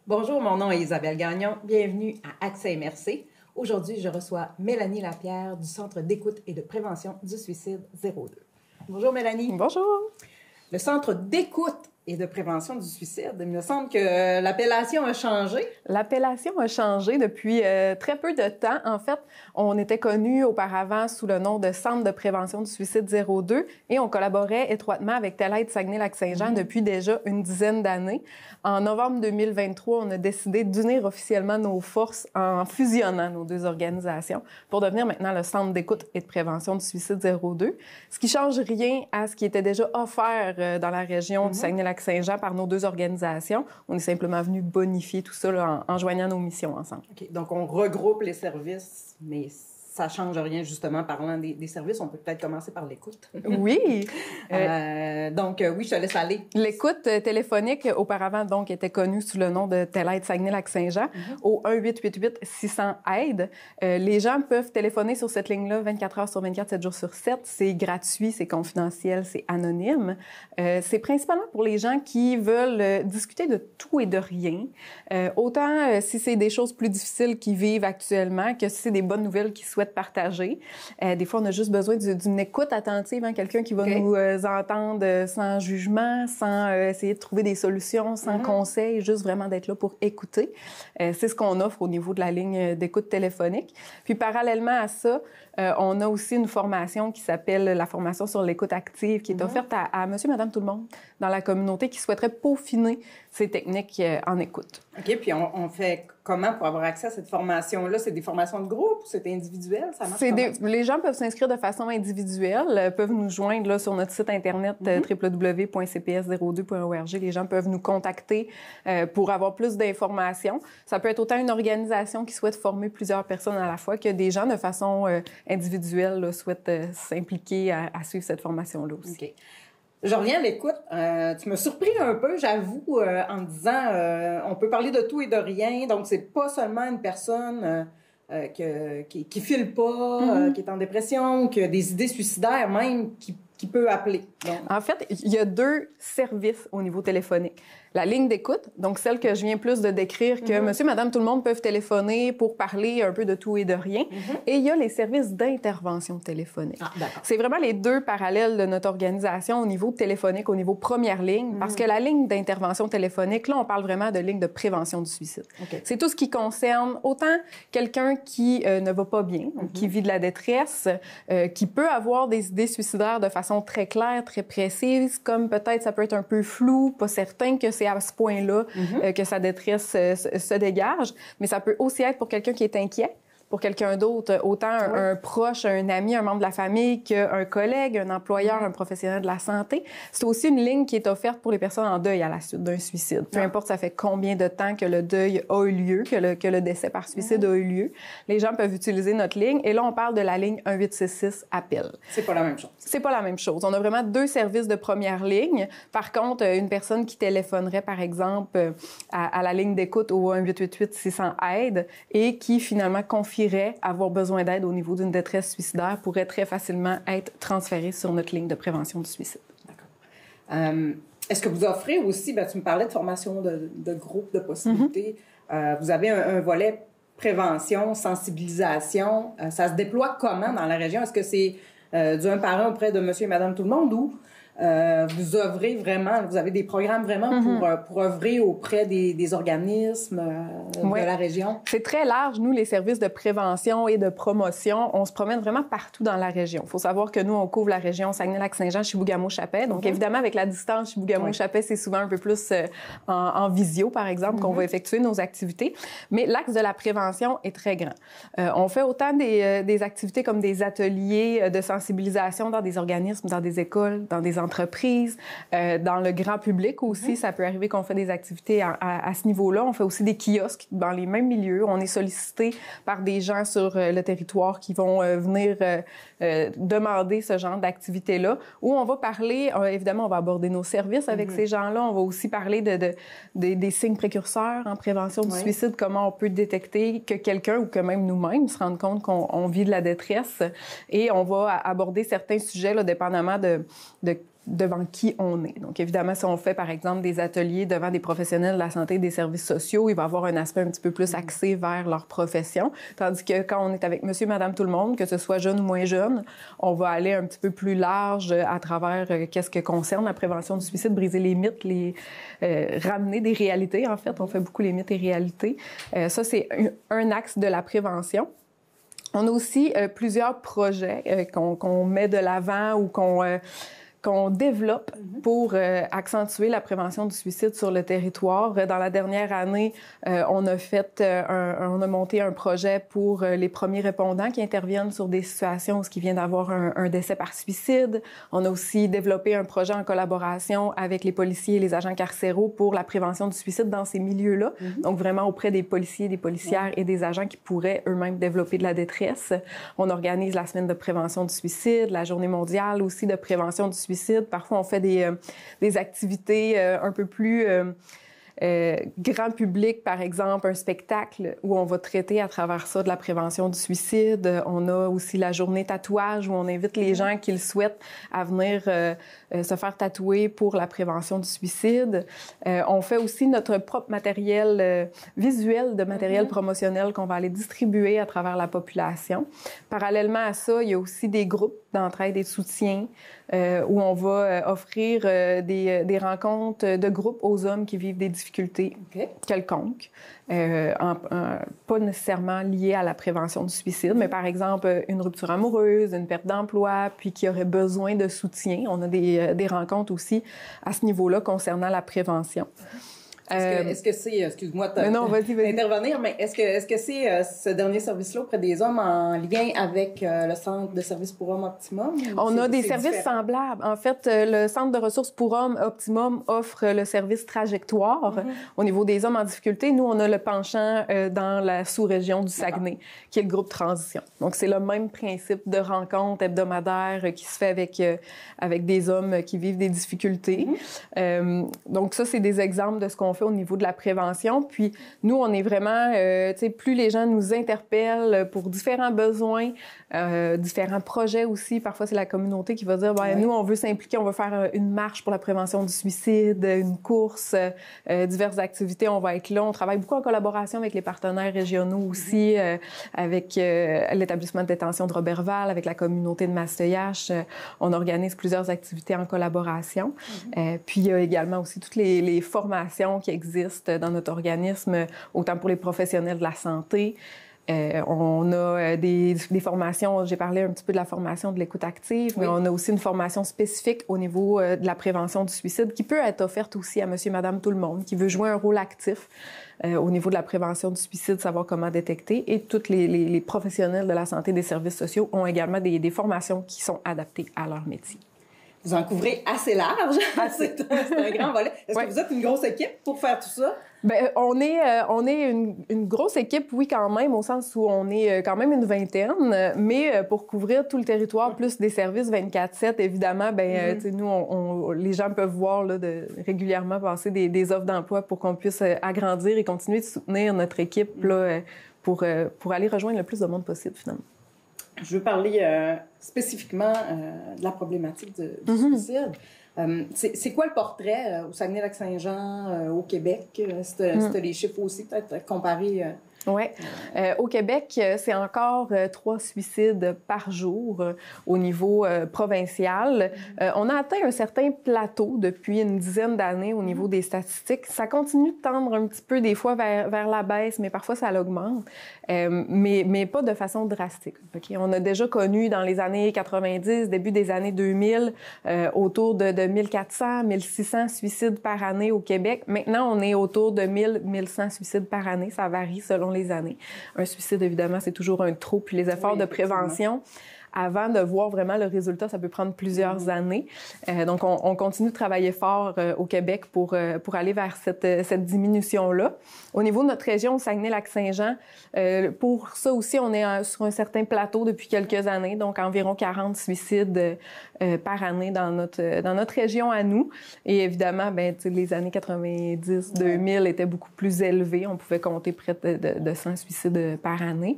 Bonjour, mon nom est Isabelle Gagnon. Bienvenue à Accès MRC. Aujourd'hui, je reçois Mélanie Lapierre du Centre d'écoute et de prévention du suicide 02. Bonjour, Mélanie. Bonjour. Le Centre d'écoute et de prévention du suicide, il me semble que l'appellation a changé. L'appellation a changé depuis très peu de temps. En fait, on était connu auparavant sous le nom de Centre de prévention du suicide 02 et on collaborait étroitement avec Tel-Aide Saguenay-Lac-Saint-Jean depuis déjà une dizaine d'années. En novembre 2023, on a décidé d'unir officiellement nos forces en fusionnant nos deux organisations pour devenir maintenant le Centre d'écoute et de prévention du suicide 02, ce qui change rien à ce qui était déjà offert dans la région du Saguenay-Lac-Saint-Jean par nos deux organisations. On est simplement venu bonifier tout ça là, en joignant nos missions ensemble. OK. Donc, on regroupe les services, mais ça ne change rien, justement, parlant des services. On peut peut-être commencer par l'écoute. Oui. Donc, oui, je te laisse aller. L'écoute téléphonique, auparavant, donc, était connue sous le nom de Tel-Aide Saguenay-Lac-Saint-Jean, au 1-888-600-AIDE. Les gens peuvent téléphoner sur cette ligne-là 24 heures sur 24, 7 jours sur 7. C'est gratuit, c'est confidentiel, c'est anonyme. C'est principalement pour les gens qui veulent discuter de tout et de rien. Autant si c'est des choses plus difficiles qu'ils vivent actuellement que si c'est des bonnes nouvelles qu'ils souhaitent partager. Des fois, on a juste besoin d'une écoute attentive, hein, quelqu'un qui va nous entendre sans jugement, sans essayer de trouver des solutions, sans conseils, juste vraiment d'être là pour écouter. C'est ce qu'on offre au niveau de la ligne d'écoute téléphonique. Puis, parallèlement à ça, on a aussi une formation qui s'appelle la formation sur l'écoute active, qui est offerte à monsieur, madame, tout le monde dans la communauté qui souhaiterait peaufiner ces techniques en écoute. OK, puis on fait comment pour avoir accès à cette formation-là? C'est des formations de groupe ou c'est individuel? Ça marche Les gens peuvent s'inscrire de façon individuelle, peuvent nous joindre là, sur notre site Internet www.cps02.org. Les gens peuvent nous contacter pour avoir plus d'informations. Ça peut être autant une organisation qui souhaite former plusieurs personnes à la fois que des gens de façon individuelle là, souhaitent s'impliquer à suivre cette formation-là aussi. OK. Je reviens à l'écoute. Tu m'as surpris un peu, j'avoue, en me disant on peut parler de tout et de rien. Donc, c'est pas seulement une personne qui file pas, qui est en dépression, qui a des idées suicidaires même, qui peut appeler. Donc... En fait, il y a deux services au niveau téléphonique. La ligne d'écoute, donc celle que je viens plus de décrire, que monsieur, madame, tout le monde peuvent téléphoner pour parler un peu de tout et de rien. Et il y a les services d'intervention téléphonique. Ah, d'accord. C'est vraiment les deux parallèles de notre organisation au niveau téléphonique, au niveau première ligne, parce que la ligne d'intervention téléphonique, là, on parle vraiment de ligne de prévention du suicide. Okay. C'est tout ce qui concerne autant quelqu'un qui ne va pas bien, qui vit de la détresse, qui peut avoir des idées suicidaires de façon très claire, très précise, comme peut-être ça peut être un peu flou, pas certain que c'est à ce point-là que sa détresse se dégage, mais ça peut aussi être pour quelqu'un qui est inquiet, pour quelqu'un d'autre, autant un proche, un ami, un membre de la famille qu'un collègue, un employeur, un professionnel de la santé. C'est aussi une ligne qui est offerte pour les personnes en deuil à la suite d'un suicide. Peu importe ça fait combien de temps que le deuil a eu lieu, que le décès par suicide a eu lieu, les gens peuvent utiliser notre ligne. Et là, on parle de la ligne 1866 appel. C'est pas la même chose. C'est pas la même chose. On a vraiment deux services de première ligne. Par contre, une personne qui téléphonerait, par exemple, à la ligne d'écoute au 1-888-600-AIDE et qui finalement confierait avoir besoin d'aide au niveau d'une détresse suicidaire pourrait très facilement être transférée sur notre ligne de prévention du suicide. D'accord. Est-ce que vous offrez aussi, tu me parlais de formation de groupe, de possibilités. Vous avez un volet prévention, sensibilisation. Ça se déploie comment dans la région? Est-ce que c'est du un par un auprès de monsieur et madame tout le monde ou vous œuvrez vraiment, vous avez des programmes vraiment pour œuvrer auprès des organismes de la région? C'est très large. Nous, les services de prévention et de promotion, on se promène vraiment partout dans la région. Il faut savoir que nous, on couvre la région Saguenay-Lac-Saint-Jean, Chibougamau-Chappais. Donc, évidemment, avec la distance, Chibougamau-Chappais, c'est souvent un peu plus en visio, par exemple, qu'on va effectuer nos activités. Mais l'axe de la prévention est très grand. On fait autant des activités comme des ateliers de sensibilisation dans des organismes, dans des écoles, dans des entreprises, dans le grand public aussi. Ça peut arriver qu'on fait des activités à ce niveau-là. On fait aussi des kiosques dans les mêmes milieux. On est sollicité par des gens sur le territoire qui vont venir demander ce genre d'activité-là, où on va parler, évidemment, on va aborder nos services avec ces gens-là. On va aussi parler des signes précurseurs en prévention du suicide, comment on peut détecter que quelqu'un ou que même nous-mêmes se rendre compte qu'on vit de la détresse. Et on va aborder certains sujets, là, dépendamment de devant qui on est. Donc, évidemment, si on fait, par exemple, des ateliers devant des professionnels de la santé et des services sociaux, il va y avoir un aspect un petit peu plus axé vers leur profession. Tandis que quand on est avec monsieur, madame, tout le monde, que ce soit jeune ou moins jeune, on va aller un petit peu plus large à travers qu'est-ce que concerne la prévention du suicide, briser les mythes, ramener des réalités, en fait. On fait beaucoup les mythes et réalités. Ça, c'est un axe de la prévention. On a aussi plusieurs projets qu'on met de l'avant ou qu'on développe pour accentuer la prévention du suicide sur le territoire. Dans la dernière année, on a monté un projet pour les premiers répondants qui interviennent sur des situations où il vient d'avoir un décès par suicide. On a aussi développé un projet en collaboration avec les policiers et les agents carcéraux pour la prévention du suicide dans ces milieux-là. Donc, vraiment auprès des policiers, des policières et des agents qui pourraient eux-mêmes développer de la détresse. On organise la semaine de prévention du suicide, la journée mondiale aussi de prévention du suicide. Parfois, on fait des activités un peu plus grand public, par exemple, un spectacle où on va traiter à travers ça de la prévention du suicide. On a aussi la journée tatouage où on invite les gens qui le souhaitent à venir se faire tatouer pour la prévention du suicide. On fait aussi notre propre matériel visuel, de matériel promotionnel qu'on va aller distribuer à travers la population. Parallèlement à ça, il y a aussi des groupes d'entraide et de soutien où on va offrir des rencontres de groupe aux hommes qui vivent des difficultés quelconques, pas nécessairement liées à la prévention du suicide, mais par exemple une rupture amoureuse, une perte d'emploi, puis qui aurait besoin de soutien. On a des rencontres aussi à ce niveau-là concernant la prévention. Est-ce que c'est, excuse-moi d'intervenir, mais est-ce que c'est ce dernier service-là auprès des hommes en lien avec le centre de services pour hommes Optimum? On a des services semblables. En fait, le centre de ressources pour hommes Optimum offre le service Trajectoire au niveau des hommes en difficulté. Nous, on a le penchant dans la sous-région du Saguenay, qui est le groupe Transition. Donc, c'est le même principe de rencontre hebdomadaire qui se fait avec des hommes qui vivent des difficultés. Donc, ça, c'est des exemples de ce qu'on fait au niveau de la prévention. Puis, nous, on est vraiment, plus les gens nous interpellent pour différents besoins, différents projets aussi. Parfois, c'est la communauté qui va dire, nous, on veut s'impliquer, on veut faire une marche pour la prévention du suicide, une course, diverses activités, on va être là. On travaille beaucoup en collaboration avec les partenaires régionaux aussi, avec l'établissement de détention de Roberval, avec la communauté de Mastheuiache. On organise plusieurs activités en collaboration. Puis, il y a également aussi toutes les formations qui existent dans notre organisme, autant pour les professionnels de la santé. On a des formations, j'ai parlé un petit peu de la formation de l'écoute active, mais on a aussi une formation spécifique au niveau de la prévention du suicide qui peut être offerte aussi à monsieur, madame, tout le monde, qui veut jouer un rôle actif au niveau de la prévention du suicide, savoir comment détecter. Et tous les professionnels de la santé et des services sociaux ont également des formations qui sont adaptées à leur métier. Vous en couvrez assez large. C'est un grand volet. Est-ce que vous êtes une grosse équipe pour faire tout ça? Bien, on est une grosse équipe, oui, quand même, au sens où on est quand même une vingtaine, mais pour couvrir tout le territoire, plus des services 24/7, évidemment, bien, nous, les gens peuvent voir là, régulièrement passer des offres d'emploi pour qu'on puisse agrandir et continuer de soutenir notre équipe là, pour aller rejoindre le plus de monde possible, finalement. Je veux parler spécifiquement de la problématique du suicide. C'est quoi le portrait au Saguenay-Lac-Saint-Jean, au Québec? C'était les chiffres aussi, peut-être comparés... Oui. Au Québec, c'est encore 3 suicides par jour au niveau provincial. On a atteint un certain plateau depuis une dizaine d'années au niveau des statistiques. Ça continue de tendre un petit peu des fois vers la baisse, mais parfois ça l'augmente, mais pas de façon drastique. Okay? On a déjà connu dans les années 90, début des années 2000, autour de 1400, 1600 suicides par année au Québec. Maintenant, on est autour de 1000, 1100 suicides par année. Ça varie selon les années. Un suicide, évidemment, c'est toujours un trop. Puis les efforts de prévention, avant de voir vraiment le résultat, ça peut prendre plusieurs années. Donc, on continue de travailler fort au Québec pour aller vers cette diminution-là. Au niveau de notre région, au Saguenay-Lac-Saint-Jean, pour ça aussi, on est sur un certain plateau depuis quelques années, donc environ 40 suicides par année dans notre région à nous. Et évidemment, bien, les années 90-2000 étaient beaucoup plus élevées. On pouvait compter près de 100 suicides par année.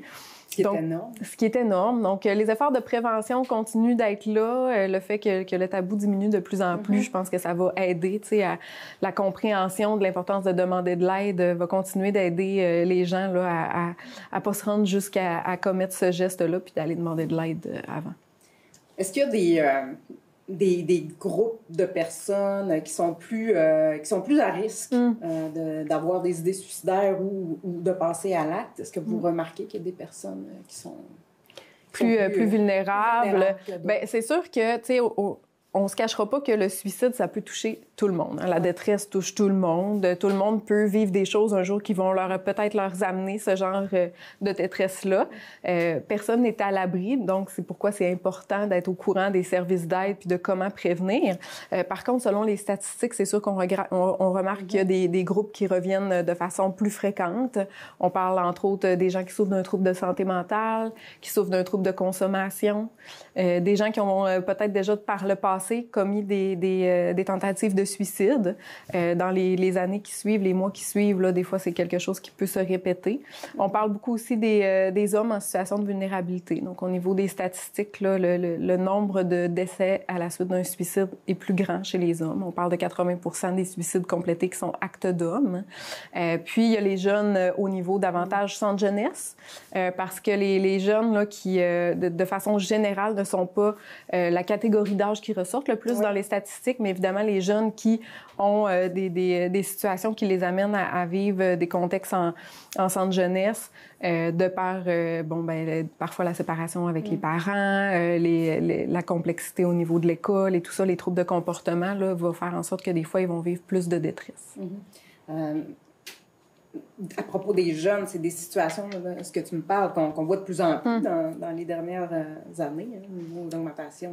qui est énorme. Ce qui est énorme. Donc, les efforts de prévention continuent d'être là. Le fait que le tabou diminue de plus en plus, je pense que ça va aider, tu sais, à la compréhension de l'importance de demander de l'aide, va continuer d'aider les gens là, à pas se rendre jusqu'à commettre ce geste-là puis d'aller demander de l'aide avant. Est-ce qu'il y a des groupes de personnes qui sont plus à risque d'avoir des idées suicidaires ou de passer à l'acte? Est-ce que vous remarquez qu'il y a des personnes qui sont plus vulnérables? Bien, c'est sûr que, tu sais, on ne se cachera pas que le suicide, ça peut toucher tout le monde. La détresse touche tout le monde. Tout le monde peut vivre des choses un jour qui vont peut-être leur amener ce genre de détresse-là. Personne n'est à l'abri, donc c'est pourquoi c'est important d'être au courant des services d'aide puis de comment prévenir. Par contre, selon les statistiques, c'est sûr qu'on remarque qu'il y a des groupes qui reviennent de façon plus fréquente. On parle entre autres des gens qui souffrent d'un trouble de santé mentale, qui souffrent d'un trouble de consommation, des gens qui ont peut-être déjà par le passé commis des tentatives de suicide. Dans les années qui suivent, les mois qui suivent, là, des fois, c'est quelque chose qui peut se répéter. On parle beaucoup aussi des hommes en situation de vulnérabilité. Donc, au niveau des statistiques, là, le nombre de décès à la suite d'un suicide est plus grand chez les hommes. On parle de 80% des suicides complétés qui sont actes d'hommes. Puis, il y a les jeunes au niveau davantage centre jeunesse, parce que les jeunes là, qui, de façon générale, ne sont pas la catégorie d'âge qui ressort le plus dans les statistiques, mais évidemment, les jeunes qui ont des situations qui les amènent à vivre des contextes en centre jeunesse, de par, parfois la séparation avec les parents, la complexité au niveau de l'école et tout ça, les troubles de comportement, là, va faire en sorte que des fois, ils vont vivre plus de détresse. À propos des jeunes, c'est des situations, là, ce que tu me parles, qu'on voit de plus en plus dans les dernières années, au niveau d'augmentation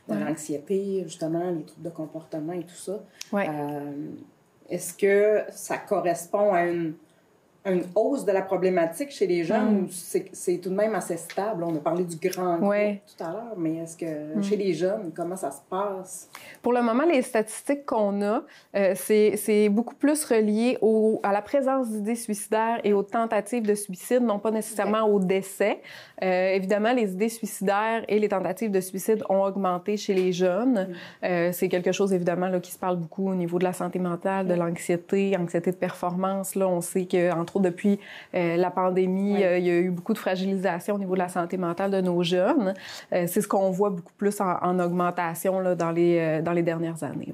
de l'anxiété, justement, les troubles de comportement et tout ça. Est-ce que ça correspond à une hausse de la problématique chez les jeunes ou c'est tout de même assez stable? On a parlé du grand groupe tout à l'heure, mais est-ce que chez les jeunes, comment ça se passe? Pour le moment, les statistiques qu'on a, c'est beaucoup plus relié à la présence d'idées suicidaires et aux tentatives de suicide, non pas nécessairement au décès. Évidemment, les idées suicidaires et les tentatives de suicide ont augmenté chez les jeunes. C'est quelque chose, évidemment, là, qui se parle beaucoup au niveau de la santé mentale, de l'anxiété, anxiété de performance. Là, on sait qu'entre autres, depuis la pandémie, il y a eu beaucoup de fragilisation au niveau de la santé mentale de nos jeunes. C'est ce qu'on voit beaucoup plus en augmentation là, dans les dernières années.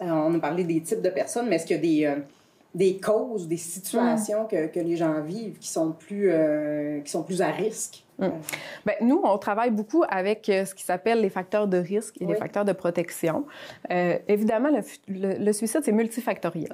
On a parlé des types de personnes, mais est-ce qu'il y a des causes, des situations que les gens vivent qui sont plus à risque? Bien, nous, on travaille beaucoup avec ce qui s'appelle les facteurs de risque et les facteurs de protection. Évidemment, le suicide, c'est multifactoriel.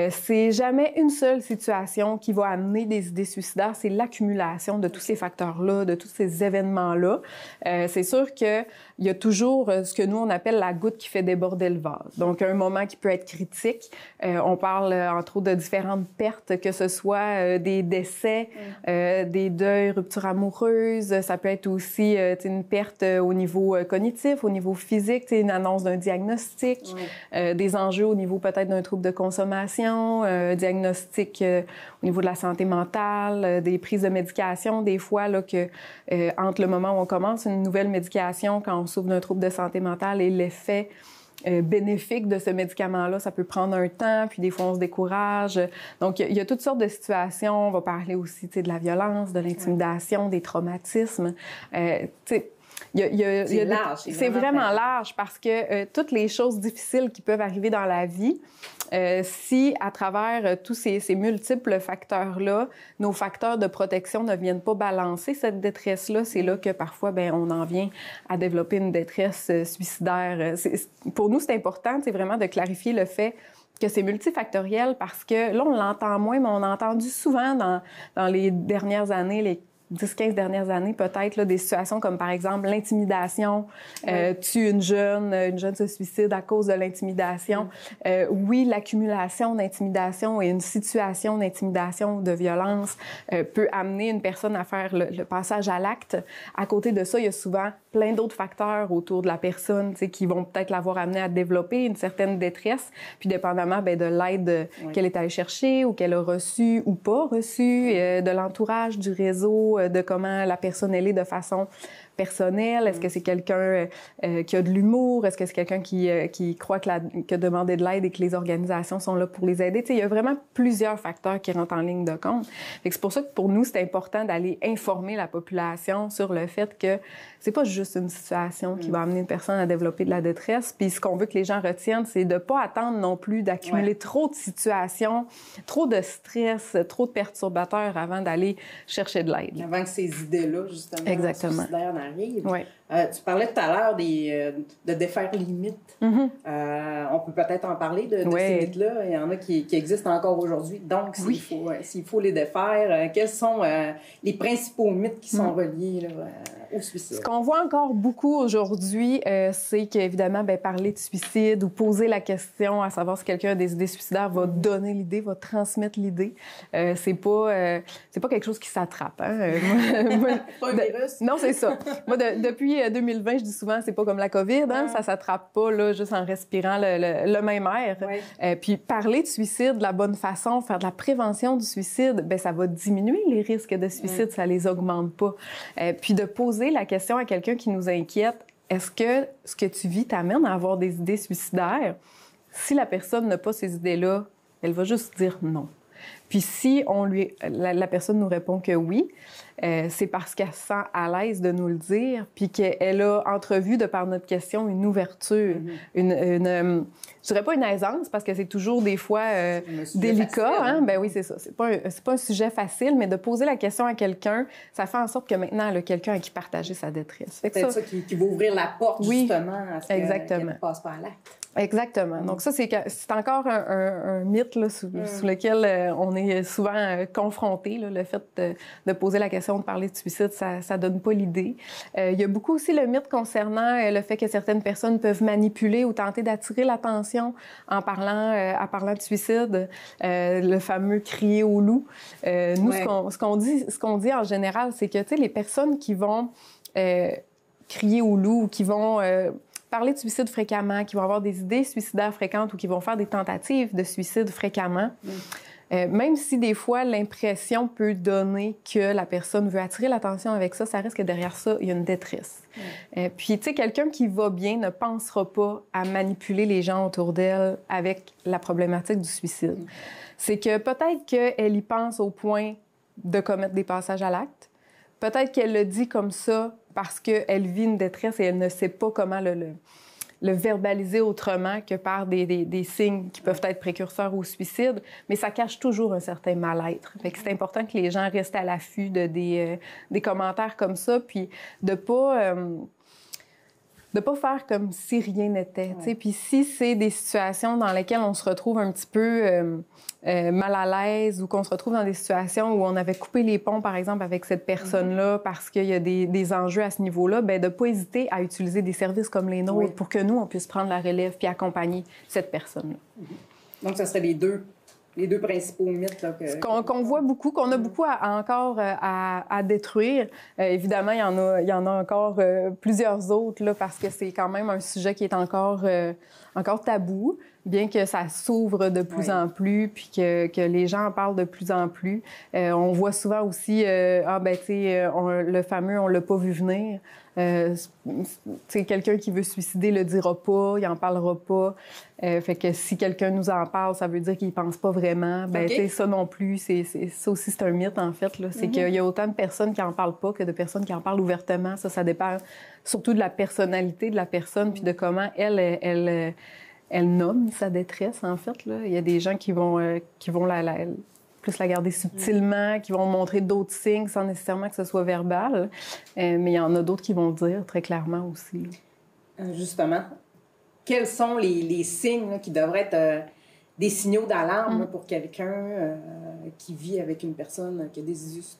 C'est jamais une seule situation qui va amener des idées suicidaires, c'est l'accumulation de tous ces facteurs-là, de tous ces événements-là. C'est sûr qu'il y a toujours ce que nous, on appelle la goutte qui fait déborder le vase. Donc, un moment qui peut être critique. On parle, entre autres, de différentes pertes, que ce soit des décès, des deuils, ruptures amoureuses. Ça peut être aussi une perte au niveau cognitif, au niveau physique, une annonce d'un diagnostic, des enjeux au niveau peut-être d'un trouble de consommation, diagnostic au niveau de la santé mentale, des prises de médication, des fois là, entre le moment où on commence une nouvelle médication, quand on souffre d'un trouble de santé mentale et l'effet bénéfique de ce médicament-là, ça peut prendre un temps, puis des fois on se décourage. Donc, il y a toutes sortes de situations. On va parler aussi de la violence, de l'intimidation, des traumatismes. C'est large. C'est vraiment large parce que toutes les choses difficiles qui peuvent arriver dans la vie, si à travers tous ces multiples facteurs-là, nos facteurs de protection ne viennent pas balancer cette détresse-là, c'est là que parfois, on en vient à développer une détresse suicidaire. Pour nous, c'est important, c'est vraiment de clarifier le fait que c'est multifactoriel parce que là, on l'entend moins, mais on a entendu souvent dans les dernières années, les 10-15 dernières années, peut-être, là, des situations comme, par exemple, l'intimidation, tue une jeune se suicide à cause de l'intimidation. Oui, l'accumulation d'intimidation et une situation d'intimidation ou de violence peut amener une personne à faire le passage à l'acte. À côté de ça, il y a souvent plein d'autres facteurs autour de la personne, tu sais, qui vont peut-être l'avoir amenée à développer une certaine détresse, puis dépendamment de l'aide qu'elle est allée chercher ou qu'elle a reçue ou pas reçue, de l'entourage, du réseau, de comment la personne elle est de façon personnelle. Est-ce que c'est quelqu'un qui a de l'humour? Est-ce que c'est quelqu'un qui croit que demander de l'aide et que les organisations sont là pour les aider? Tu sais, il y a vraiment plusieurs facteurs qui rentrent en ligne de compte. Fait que c'est pour ça que pour nous, c'est important d'aller informer la population sur le fait que c'est pas juste une situation qui va amener une personne à développer de la détresse. Puis ce qu'on veut que les gens retiennent, c'est de pas attendre non plus d'accumuler trop de situations, trop de stress, trop de perturbateurs avant d'aller chercher de l'aide. Avant que ces idées-là, justement, suicidaires n'arrivent. Ouais. Tu parlais tout à l'heure de défaire les mythes. On peut peut-être en parler de ces mythes-là. Il y en a qui existent encore aujourd'hui. Donc, s'il faut les défaire, quels sont les principaux mythes qui sont reliés là, au suicide? Ce qu'on voit encore beaucoup aujourd'hui, c'est qu'évidemment, parler de suicide ou poser la question à savoir si quelqu'un a des idées suicidaires va donner l'idée, va transmettre l'idée. C'est pas quelque chose qui s'attrape. Hein? Pas un virus? Non, c'est ça. Moi, depuis 2020, je dis souvent, c'est pas comme la COVID, hein? Ça s'attrape pas là, juste en respirant le même air. Puis parler de suicide de la bonne façon, faire de la prévention du suicide, ça va diminuer les risques de suicide, ça les augmente pas. Puis de poser la question à quelqu'un qui nous inquiète, est-ce que ce que tu vis t'amène à avoir des idées suicidaires? Si la personne n'a pas ces idées-là, elle va juste dire non. Puis si la personne nous répond que oui, c'est parce qu'elle se sent à l'aise de nous le dire, puis qu'elle a entrevu, de par notre question, une ouverture, je dirais pas une aisance, parce que c'est toujours des fois délicat. Facile, hein? Ben oui, c'est ça. C'est pas un sujet facile, mais de poser la question à quelqu'un, ça fait en sorte que maintenant, elle a quelqu'un à qui partager sa détresse. C'est peut-être ça qui va ouvrir la porte, justement, à ce qu'elle ne passe pas à l'acte. Exactement. Donc ça, c'est encore un mythe là, sous lequel on est souvent confronté. Le fait de poser la question, de parler de suicide, ça donne pas l'idée. Il y a beaucoup aussi le mythe concernant le fait que certaines personnes peuvent manipuler ou tenter d'attirer l'attention en parlant de suicide. Le fameux crier au loup. Nous, ce qu'on dit en général, c'est que les personnes qui vont crier au loup ou qui vont parler de suicide fréquemment, qui vont avoir des idées suicidaires fréquentes ou qui vont faire des tentatives de suicide fréquemment, même si des fois l'impression peut donner que la personne veut attirer l'attention avec ça, ça reste que derrière ça, il y a une détresse. Puis, tu sais, quelqu'un qui va bien ne pensera pas à manipuler les gens autour d'elle avec la problématique du suicide. C'est que peut-être qu'elle y pense au point de commettre des passages à l'acte. Peut-être qu'elle le dit comme ça parce qu'elle vit une détresse et elle ne sait pas comment le verbaliser autrement que par des signes qui peuvent être précurseurs au suicide, mais ça cache toujours un certain mal-être. Fait que c'est important que les gens restent à l'affût des commentaires comme ça, puis de pas faire comme si rien n'était. Puis si c'est des situations dans lesquelles on se retrouve un petit peu mal à l'aise ou qu'on se retrouve dans des situations où on avait coupé les ponts, par exemple, avec cette personne-là parce qu'il y a des enjeux à ce niveau-là, de ne pas hésiter à utiliser des services comme les nôtres pour que nous, on puisse prendre la relève puis accompagner cette personne-là. Donc, ça serait les deux principaux mythes là, qu'on voit beaucoup, qu'on a beaucoup encore à détruire. Évidemment, il y en a encore plusieurs autres là, parce que c'est quand même un sujet qui est encore tabou, bien que ça s'ouvre de plus en plus, puis que les gens en parlent de plus en plus. On voit souvent aussi, le fameux « on l'a pas vu venir ». Quelqu'un qui veut se suicider le dira pas, il en parlera pas. Fait que si quelqu'un nous en parle, ça veut dire qu'il pense pas vraiment. Ça non plus, ça aussi c'est un mythe en fait. Là. C'est qu'il y a autant de personnes qui en parlent pas que de personnes qui en parlent ouvertement. Ça dépend surtout de la personnalité de la personne puis de comment elle nomme sa détresse en fait. Là. Il y a des gens qui vont plus la garder subtilement, qui vont montrer d'autres signes sans nécessairement que ce soit verbal. Mais il y en a d'autres qui vont le dire très clairement aussi. Justement, quels sont les signes là, qui devraient être des signaux d'alarme là, pour quelqu'un qui vit avec une personne qui a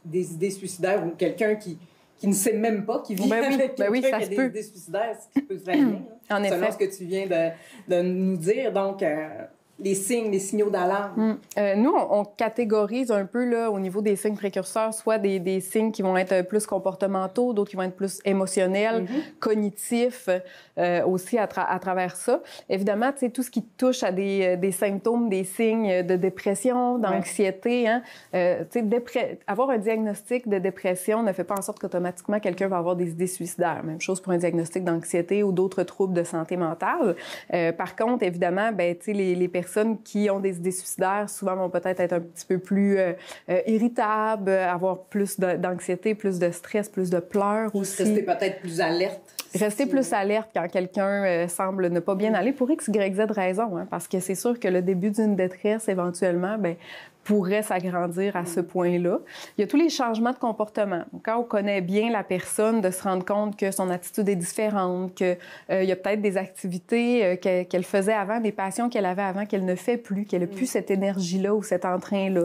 des idées suicidaires ou quelqu'un qui ne sait même pas qu'il vit avec quelqu'un qui a des idées suicidaires, ce qui peut très bien. En effet. Selon ce que tu viens de nous dire. Donc, les signes, les signaux d'alarme? Nous, on catégorise un peu là, au niveau des signes précurseurs, soit des signes qui vont être plus comportementaux, d'autres qui vont être plus émotionnels, cognitifs, aussi à travers ça. Évidemment, tu sais, tout ce qui touche à des symptômes, des signes de dépression, d'anxiété, hein, tu sais, avoir un diagnostic de dépression ne fait pas en sorte qu'automatiquement quelqu'un va avoir des idées suicidaires. Même chose pour un diagnostic d'anxiété ou d'autres troubles de santé mentale. Par contre, évidemment, ben, tu sais, les personnes qui ont des idées suicidaires, souvent vont peut-être être un petit peu plus irritables, avoir plus d'anxiété, plus de stress, plus de pleurs aussi. Rester peut-être plus alerte. Rester plus alerte quand quelqu'un semble ne pas bien aller pour X, Y, Z raison, hein, parce que c'est sûr que le début d'une détresse, éventuellement, ben, pourrait s'agrandir à ce point-là. Il y a tous les changements de comportement. Donc, quand on connaît bien la personne, de se rendre compte que son attitude est différente, qu'il y a peut-être des activités qu'elle faisait avant, des passions qu'elle avait avant qu'elle ne fait plus, qu'elle n'a plus cette énergie-là ou cet entrain-là,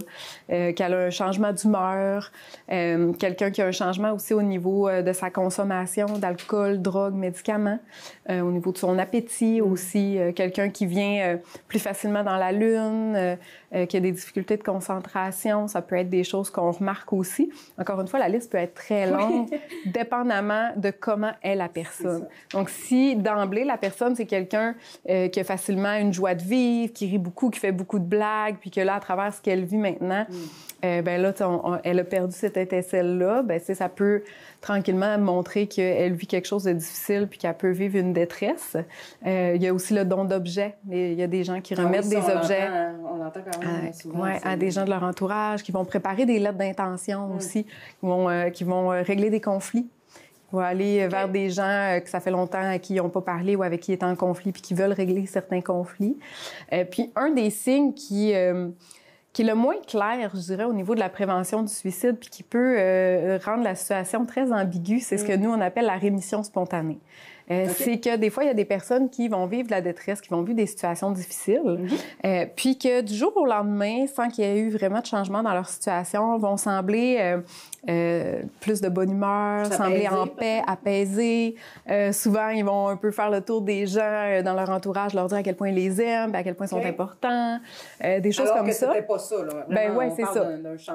qu'elle a un changement d'humeur, quelqu'un qui a un changement aussi au niveau de sa consommation d'alcool, drogue, médicaments, au niveau de son appétit aussi, quelqu'un qui vient plus facilement dans la lune, qui a des difficultés de concentration, ça peut être des choses qu'on remarque aussi. Encore une fois, la liste peut être très longue, dépendamment de comment est la personne. Donc, si d'emblée, la personne, c'est quelqu'un qui a facilement une joie de vivre, qui rit beaucoup, qui fait beaucoup de blagues, puis que là, à travers ce qu'elle vit maintenant, ben là, elle a perdu cette étincelle-là, ben ça peut tranquillement montrer qu'elle vit quelque chose de difficile puis qu'elle peut vivre une détresse. Il y a aussi le don d'objets. Il y a des gens qui remettent des objets on entend quand même souvent. À des gens de leur entourage, qui vont préparer des lettres d'intention aussi, qui vont régler des conflits. Ils vont aller vers des gens que ça fait longtemps à qui ils n'ont pas parlé ou avec qui ils étaient en conflit puis qui veulent régler certains conflits. Puis un des signes qui est le moins clair, je dirais, au niveau de la prévention du suicide, puis qui peut rendre la situation très ambiguë, c'est ce que nous, on appelle la rémission spontanée. C'est que des fois, il y a des personnes qui vont vivre de la détresse, qui vont vivre des situations difficiles, puis que du jour au lendemain, sans qu'il y ait eu vraiment de changement dans leur situation, vont sembler plus de bonne humeur, sembler en paix, apaisés. Souvent, ils vont un peu faire le tour des gens dans leur entourage, leur dire à quel point ils les aiment, à quel point ils sont importants, des choses alors comme que ça. C'était pas ça, là. Ben ouais, c'est ça.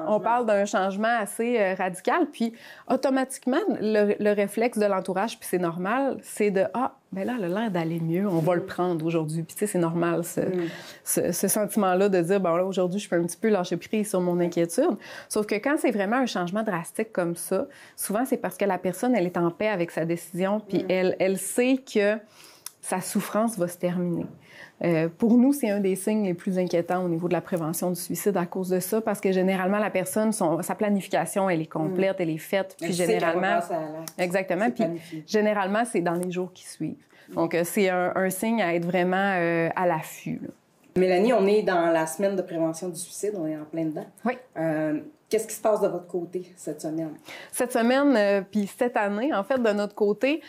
On parle d'un changement assez radical, puis automatiquement, le réflexe de l'entourage, puis c'est normal, c'est de « Ah, ben là, elle a l'air d'aller mieux, on va le prendre aujourd'hui. » Puis tu sais, c'est normal, ce sentiment-là de dire « Bon là, aujourd'hui, je peux un petit peu lâcher prise sur mon inquiétude. » Sauf que quand c'est vraiment un changement drastique comme ça, souvent, c'est parce que la personne, elle est en paix avec sa décision, puis elle sait que sa souffrance va se terminer. Pour nous, c'est un des signes les plus inquiétants au niveau de la prévention du suicide à cause de ça, parce que généralement, la personne, sa planification, elle est complète, elle est faite, puis généralement... Exactement, puis généralement, c'est dans les jours qui suivent. Donc, c'est un signe à être vraiment à l'affût, là. Mélanie, on est dans la semaine de prévention du suicide, on est en plein dedans. Oui. Qu'est-ce qui se passe de votre côté cette semaine? Cette semaine, puis cette année, en fait, de notre côté,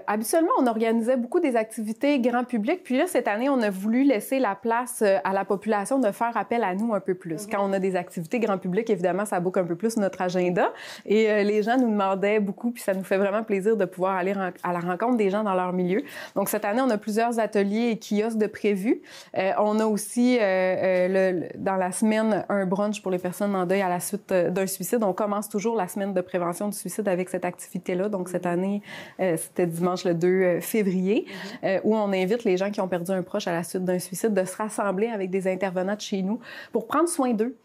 habituellement, on organisait beaucoup des activités grand public. Puis là, cette année, on a voulu laisser la place à la population de faire appel à nous un peu plus. Quand on a des activités grand public, évidemment, ça boucle un peu plus notre agenda. Et les gens nous demandaient beaucoup, puis ça nous fait vraiment plaisir de pouvoir aller à la rencontre des gens dans leur milieu. Donc, cette année, on a plusieurs ateliers et kiosques de prévus. On a aussi, dans la semaine, un brunch pour les personnes en deuil à la suite d'un suicide. On commence toujours la semaine de prévention du suicide avec cette activité-là. Donc, cette année, c'était dimanche le 2 février, où on invite les gens qui ont perdu un proche à la suite d'un suicide de se rassembler avec des intervenants de chez nous pour prendre soin d'eux.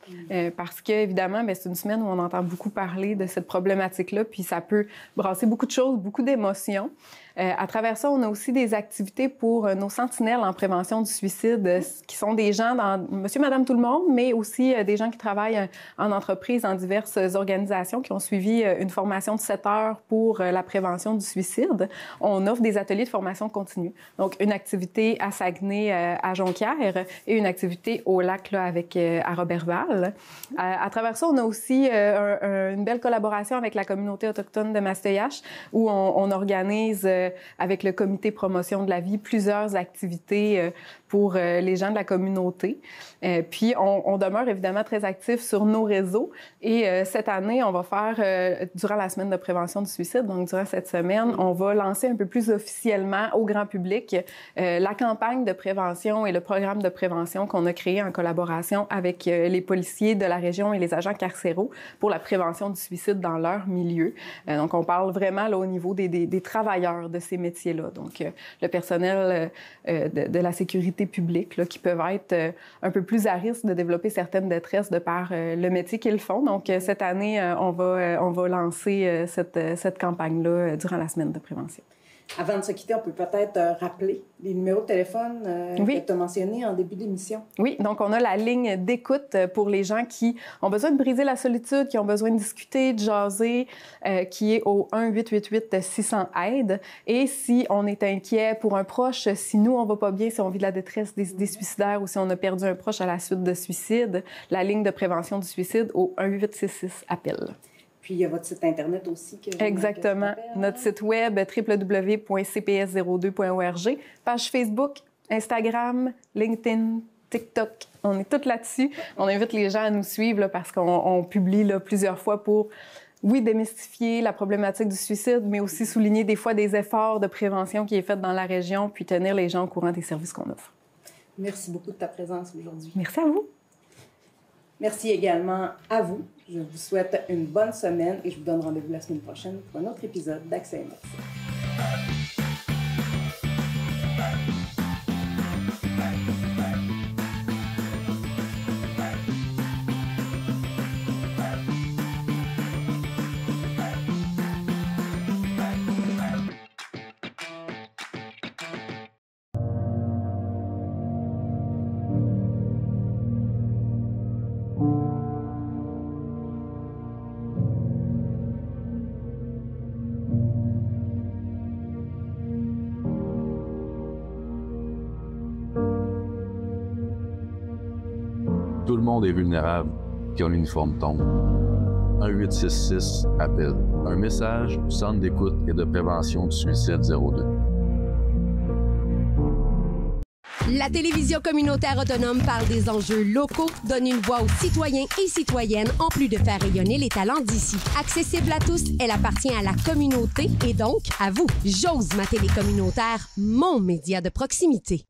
Parce que, évidemment, c'est une semaine où on entend beaucoup parler de cette problématique-là, puis ça peut brasser beaucoup de choses, beaucoup d'émotions. À travers ça, on a aussi des activités pour nos sentinelles en prévention du suicide, qui sont des gens dans Monsieur, Madame, tout le monde, mais aussi des gens qui travaillent en entreprise, en diverses organisations, qui ont suivi une formation de 7 heures pour la prévention du suicide. On offre des ateliers de formation continue. Donc, une activité à Saguenay, à Jonquière, et une activité au lac là, à Roberval. À travers ça, on a aussi une belle collaboration avec la communauté autochtone de Mastéache, où on organise avec le comité promotion de la vie plusieurs activités pour les gens de la communauté. Puis, on demeure évidemment très actifs sur nos réseaux. Et cette année, on va faire, durant la semaine de prévention du suicide, donc durant cette semaine, on va lancer un peu plus officiellement au grand public la campagne de prévention et le programme de prévention qu'on a créé en collaboration avec les policiers de la région et les agents carcéraux pour la prévention du suicide dans leur milieu. Donc, on parle vraiment là, au niveau des travailleurs de ces métiers-là. Donc, le personnel de la sécurité publique là, qui peuvent être un peu plus à risque de développer certaines détresses de par le métier qu'ils font. Donc, cette année, on va lancer cette campagne-là durant la semaine de prévention. Avant de se quitter, on peut peut-être rappeler les numéros de téléphone que tu as mentionnés en début d'émission. Oui, donc on a la ligne d'écoute pour les gens qui ont besoin de briser la solitude, qui ont besoin de discuter, de jaser, qui est au 1-888-600-AIDE. Et si on est inquiet pour un proche, si nous, on va pas bien, si on vit de la détresse des suicidaires ou si on a perdu un proche à la suite de suicide, la ligne de prévention du suicide au 1-866-APPEL. Puis, il y a votre site Internet aussi. Exactement. Notre site web, www.cps02.org. Page Facebook, Instagram, LinkedIn, TikTok. On est toutes là-dessus. On invite les gens à nous suivre là, parce qu'on publie là, plusieurs fois pour, oui, démystifier la problématique du suicide, mais aussi souligner des fois des efforts de prévention qui est fait dans la région, puis tenir les gens au courant des services qu'on offre. Merci beaucoup de ta présence aujourd'hui. Merci à vous. Merci également à vous. Je vous souhaite une bonne semaine et je vous donne rendez-vous la semaine prochaine pour un autre épisode d'Accès Immersif. Tout le monde est vulnérable quand l'uniforme tombe. 1-866-APPEL. Un message du Centre d'écoute et de prévention du suicide 02. La télévision communautaire autonome parle des enjeux locaux, donne une voix aux citoyens et citoyennes en plus de faire rayonner les talents d'ici. Accessible à tous, elle appartient à la communauté et donc à vous. J'ose ma télé communautaire, mon média de proximité.